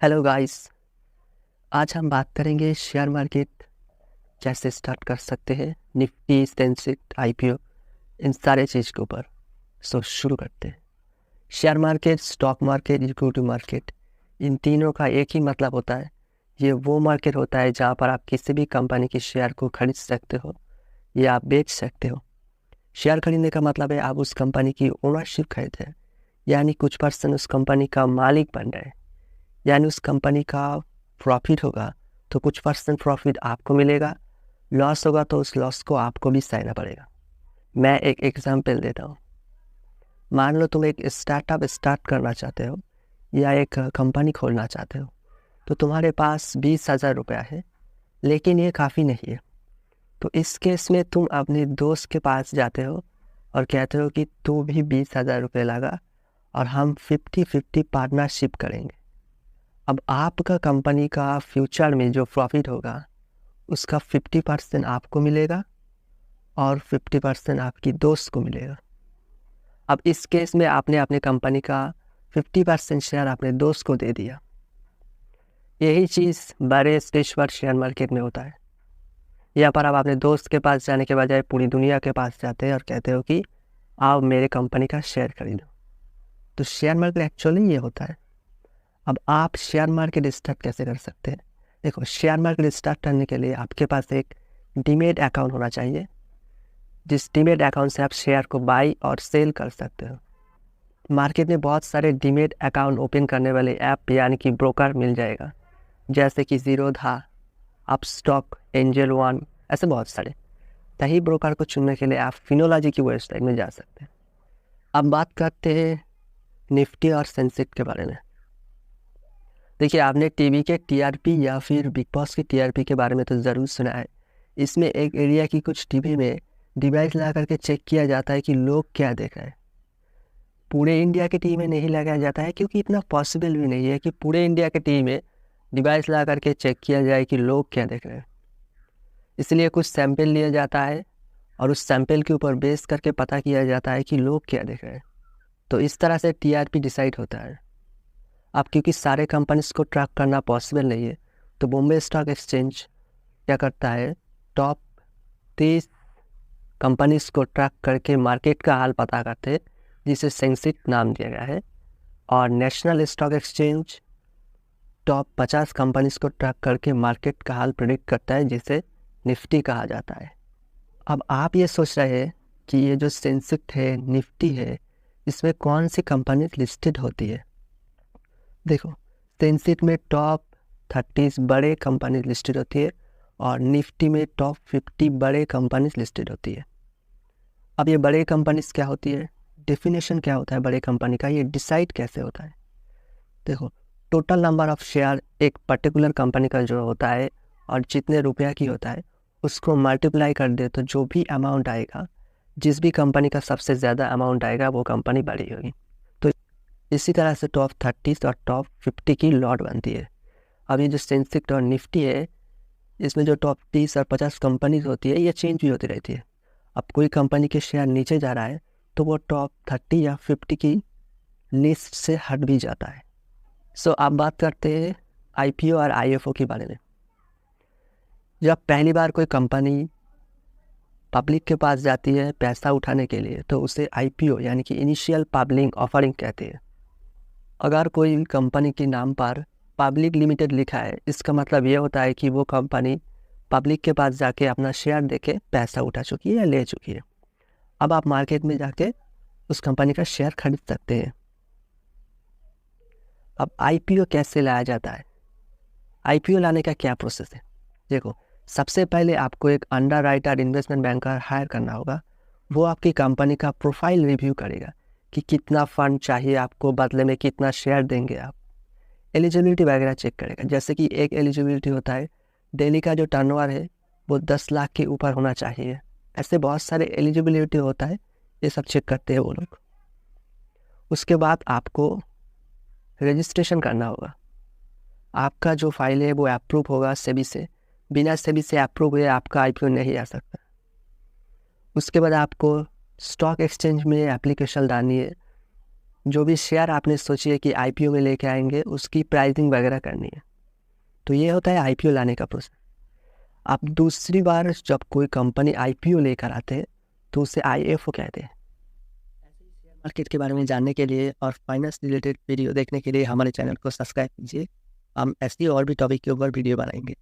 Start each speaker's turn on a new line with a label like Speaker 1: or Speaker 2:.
Speaker 1: Hello guys. आज हम बात करेंगे शेयर मार्केट कैसे स्टार्ट कर सकते हैं, निफ्टी, सेंसेक्स, आईपीओ, इन सारे चीज़ के ऊपर। शुरू करते हैं। Share market, stock market, equity market, इन तीनों का एक ही मतलब होता है। ये वो मार्केट होता है जहाँ पर आप किसी भी कंपनी के शेयर को खरीद सकते हो या आप बेच सकते हो। शेयर खरीदने का मतलब है आप उस कंपनी की ओनरशिप खरीद रहे हैं, यानी कुछ पर्सन उस कंपनी का मालिक बन रहे हैं। यानी उस कंपनी का प्रॉफिट होगा तो कुछ परसेंट प्रॉफिट आपको मिलेगा, लॉस होगा तो उस लॉस को आपको भी सहना पड़ेगा। मैं एक एग्जांपल देता हूँ। मान लो तुम एक स्टार्टअप स्टार्ट करना चाहते हो या एक कंपनी खोलना चाहते हो, तो तुम्हारे पास 20,000 रुपया है, लेकिन ये काफ़ी नहीं है। तो इस केस में तुम अपने दोस्त के पास जाते हो और कहते हो कि तू भी 20,000 रुपये लगा और हम 50-50 पार्टनरशिप करेंगे। अब आपका कंपनी का फ्यूचर में जो प्रॉफिट होगा उसका 50% आपको मिलेगा और 50% आपकी दोस्त को मिलेगा। अब इस केस में आपने अपने कंपनी का 50% शेयर अपने दोस्त को दे दिया। यही चीज़ बड़े स्टेज पर शेयर मार्केट में होता है। यहाँ पर आप अपने दोस्त के पास जाने के बजाय पूरी दुनिया के पास जाते हैं और कहते हो कि आप मेरे कंपनी का शेयर खरीदो। तो शेयर मार्केट एक्चुअली ये होता है। अब आप शेयर मार्केट स्टार्ट कैसे कर सकते हैं? देखो, शेयर मार्केट स्टार्ट करने के लिए आपके पास एक डीमेट अकाउंट होना चाहिए, जिस डीमेट अकाउंट से आप शेयर को बाई और सेल कर सकते हो। मार्केट में बहुत सारे डीमेट अकाउंट ओपन करने वाले ऐप यानी कि ब्रोकर मिल जाएगा, जैसे कि ज़ीरोधा, अपस्टॉक, एंजल वन, ऐसे बहुत सारे। सही ब्रोकर को चुनने के लिए आप फिनोलॉजी की वेबसाइट में जा सकते हैं। अब बात करते हैं निफ्टी और सेंसेक्स के बारे में। देखिए, आपने टीवी के टीआरपी या फिर बिग बॉस की टीआरपी के बारे में तो ज़रूर सुना है। इसमें एक एरिया की कुछ टीवी में डिवाइस लगा करके चेक किया जाता है कि लोग क्या देख रहे हैं। पूरे इंडिया के टीवी में नहीं लगाया जाता है, क्योंकि इतना पॉसिबल भी नहीं है कि पूरे इंडिया के टीवी में डिवाइस लगा करके चेक किया जाए कि लोग क्या देख रहे हैं। इसलिए कुछ सैंपल लिया जाता है और उस सैंपल के ऊपर बेस करके पता किया जाता है कि लोग क्या देख रहे हैं। तो इस तरह से टीआरपी डिसाइड होता है। अब क्योंकि सारे कंपनीज को ट्रैक करना पॉसिबल नहीं है, तो बॉम्बे स्टॉक एक्सचेंज क्या करता है, टॉप 30 कंपनीज को ट्रैक करके मार्केट का हाल पता करते हैं, जिसे सेंसेक्स नाम दिया गया है। और national stock exchange top 50 companies को ट्रैक करके मार्केट का हाल प्रेडिक्ट करता है, जिसे निफ्टी कहा जाता है। अब आप ये सोच रहे हैं कि ये जो सेंसेक्स है, निफ्टी है, इसमें कौन सी कंपनी लिस्टेड होती है। देखो, सेंसेक्स में टॉप 30 बड़े कंपनी लिस्टेड होती है और निफ्टी में टॉप 50 बड़े कंपनीज लिस्टेड होती है। अब ये बड़े कंपनीज क्या होती है, डेफिनेशन क्या होता है बड़े कंपनी का, ये डिसाइड कैसे होता है। देखो, टोटल नंबर ऑफ शेयर एक पर्टिकुलर कंपनी का जो होता है और जितने रुपया की होता है उसको मल्टीप्लाई कर दे तो जो भी अमाउंट आएगा, जिस भी कंपनी का सबसे ज़्यादा अमाउंट आएगा वो कंपनी बड़ी होगी। तो इसी तरह से टॉप 30 और टॉप 50 की लॉट बनती है। अब ये जो सेंसेक्स और निफ्टी है, इसमें जो टॉप 30 और 50 कंपनीज होती है, ये चेंज भी होती रहती है। अब कोई कंपनी के शेयर नीचे जा रहा है तो वो टॉप 30 या 50 की लिस्ट से हट भी जाता है। अब बात करते हैं आईपीओ और आईएफओ के बारे में। जब पहली बार कोई कंपनी पब्लिक के पास जाती है पैसा उठाने के लिए, तो उसे आईपीओ यानी कि इनिशियल पब्लिक ऑफरिंग कहते हैं। अगर कोई कंपनी के नाम पर पब्लिक लिमिटेड लिखा है, इसका मतलब ये होता है कि वो कंपनी पब्लिक के पास जाके अपना शेयर देके पैसा उठा चुकी है या ले चुकी है। अब आप मार्केट में जाके उस कंपनी का शेयर खरीद सकते हैं। अब आईपीओ कैसे लाया जाता है, आईपीओ लाने का क्या प्रोसेस है। देखो, सबसे पहले आपको एक अंडरराइटर इन्वेस्टमेंट बैंकर हायर करना होगा। वो आपकी कंपनी का प्रोफाइल रिव्यू करेगा कि कितना फंड चाहिए आपको, बदले में कितना शेयर देंगे आप। एलिजिबिलिटी वगैरह चेक करेगा, जैसे कि एक एलिजिबिलिटी होता है डेली का जो टर्नओवर है वो 10 लाख के ऊपर होना चाहिए। ऐसे बहुत सारे एलिजिबिलिटी होता है, ये सब चेक करते हैं वो लोग। उसके बाद आपको रजिस्ट्रेशन करना होगा। आपका जो फाइल है वो अप्रूव होगा सेबी से। बिना सेबी से अप्रूव हुए आपका आईपीओ नहीं आ सकता। उसके बाद आपको स्टॉक एक्सचेंज में एप्लीकेशन डालनी है जो भी शेयर आपने सोचिए कि आईपीओ में लेके आएंगे उसकी प्राइसिंग वगैरह करनी है। तो ये होता है आईपीओ लाने का प्रोसेस। आप दूसरी बार जब कोई कंपनी आईपीओ लेकर आते हैं तो उसे आईएफओ कहते हैं। ऐसे ही शेयर मार्केट के बारे में जानने के लिए और फाइनेंस रिलेटेड वीडियो देखने के लिए हमारे चैनल को सब्सक्राइब कीजिए। हम ऐसी और भी टॉपिक के ऊपर वीडियो बनाएंगे।